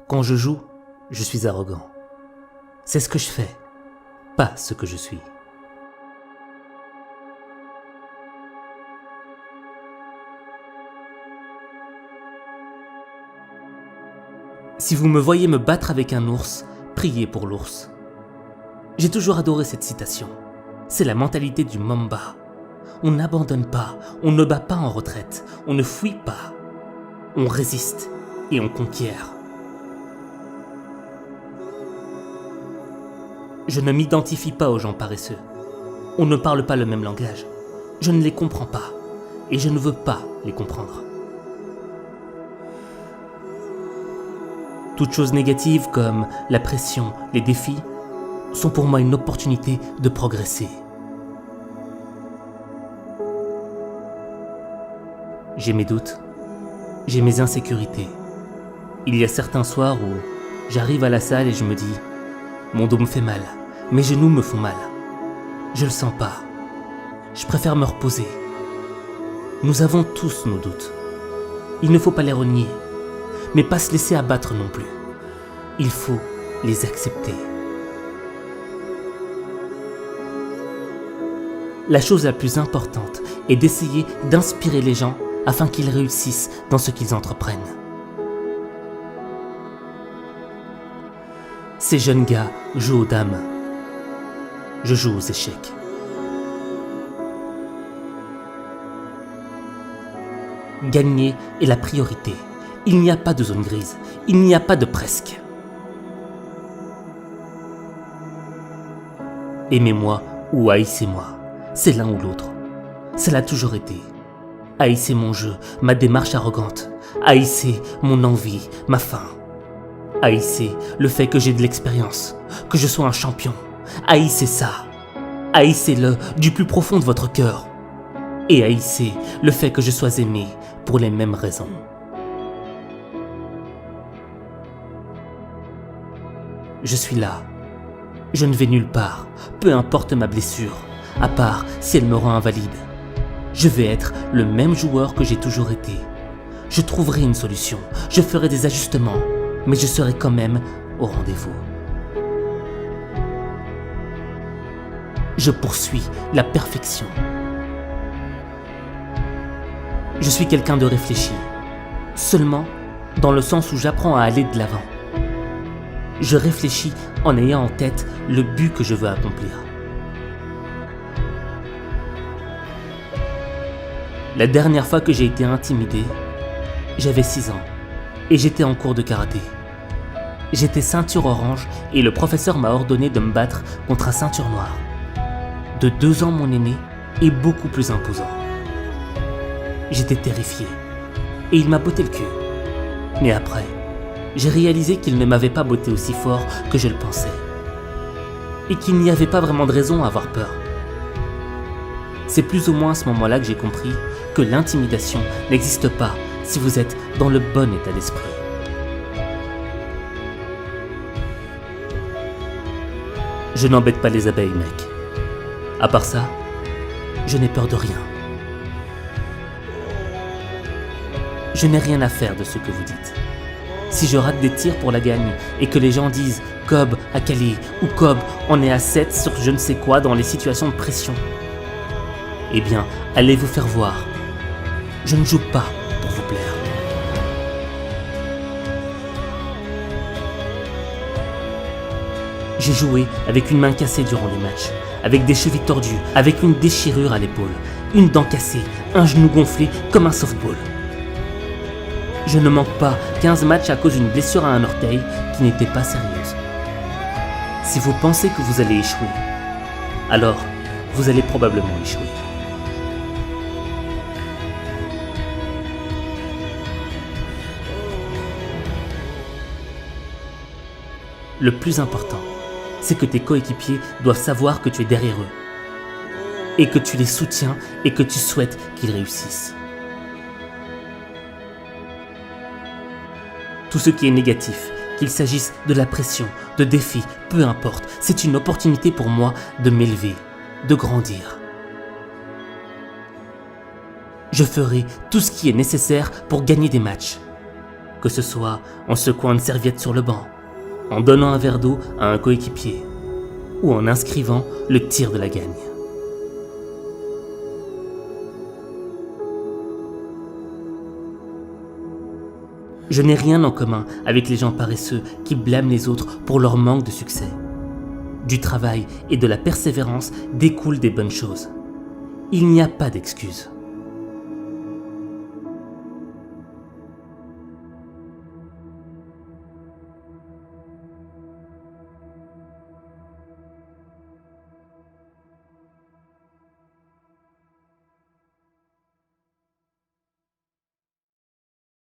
Quand je joue, je suis arrogant. C'est ce que je fais, pas ce que je suis. Si vous me voyez me battre avec un ours, priez pour l'ours. J'ai toujours adoré cette citation. C'est la mentalité du Mamba. On n'abandonne pas, on ne bat pas en retraite, on ne fuit pas. On résiste et on conquiert. Je ne m'identifie pas aux gens paresseux. On ne parle pas le même langage. Je ne les comprends pas et je ne veux pas les comprendre. Toutes choses négatives comme la pression, les défis, sont pour moi une opportunité de progresser. J'ai mes doutes, j'ai mes insécurités. Il y a certains soirs où j'arrive à la salle et je me dis « Mon dos me fait mal, mes genoux me font mal. Je le sens pas. Je préfère me reposer. » Nous avons tous nos doutes. Il ne faut pas les renier, mais pas se laisser abattre non plus. Il faut les accepter. La chose la plus importante est d'essayer d'inspirer les gens afin qu'ils réussissent dans ce qu'ils entreprennent. Ces jeunes gars jouent aux dames. Je joue aux échecs. Gagner est la priorité. Il n'y a pas de zone grise. Il n'y a pas de presque. Aimez-moi ou haïssez-moi. C'est l'un ou l'autre. Ça l'a toujours été. Haïssez mon jeu, ma démarche arrogante. Haïssez mon envie, ma faim. Haïssez le fait que j'ai de l'expérience, que je sois un champion. Haïssez ça. Haïssez-le du plus profond de votre cœur. Et haïssez le fait que je sois aimé pour les mêmes raisons. Je suis là. Je ne vais nulle part, peu importe ma blessure, à part si elle me rend invalide. Je vais être le même joueur que j'ai toujours été. Je trouverai une solution, je ferai des ajustements, mais je serai quand même au rendez-vous. Je poursuis la perfection. Je suis quelqu'un de réfléchi, seulement dans le sens où j'apprends à aller de l'avant. Je réfléchis en ayant en tête le but que je veux accomplir. La dernière fois que j'ai été intimidé, j'avais 6 ans et j'étais en cours de karaté. J'étais ceinture orange et le professeur m'a ordonné de me battre contre un ceinture noire. De 2 ans mon aîné est beaucoup plus imposant. J'étais terrifié et il m'a botté le cul. Mais après, j'ai réalisé qu'il ne m'avait pas botté aussi fort que je le pensais. Et qu'il n'y avait pas vraiment de raison à avoir peur. C'est plus ou moins à ce moment-là que j'ai compris que l'intimidation n'existe pas si vous êtes dans le bon état d'esprit. Je n'embête pas les abeilles, mec. À part ça, je n'ai peur de rien. Je n'ai rien à faire de ce que vous dites. Si je rate des tirs pour la gagne et que les gens disent « Cobb a calé » ou « Cobb en est à 7 sur je ne sais quoi dans les situations de pression », eh bien, allez vous faire voir. Je ne joue pas pour vous plaire. J'ai joué avec une main cassée durant les matchs, avec des chevilles tordues, avec une déchirure à l'épaule, une dent cassée, un genou gonflé comme un softball. Je ne manque pas 15 matchs à cause d'une blessure à un orteil qui n'était pas sérieuse. Si vous pensez que vous allez échouer, alors vous allez probablement échouer. Le plus important, c'est que tes coéquipiers doivent savoir que tu es derrière eux et que tu les soutiens et que tu souhaites qu'ils réussissent. Tout ce qui est négatif, qu'il s'agisse de la pression, de défis, peu importe, c'est une opportunité pour moi de m'élever, de grandir. Je ferai tout ce qui est nécessaire pour gagner des matchs. que ce soit en secouant une serviette sur le banc, en donnant un verre d'eau à un coéquipier ou en inscrivant le tir de la gagne. Je n'ai rien en commun avec les gens paresseux qui blâment les autres pour leur manque de succès. Du travail et de la persévérance découlent des bonnes choses. Il n'y a pas d'excuses.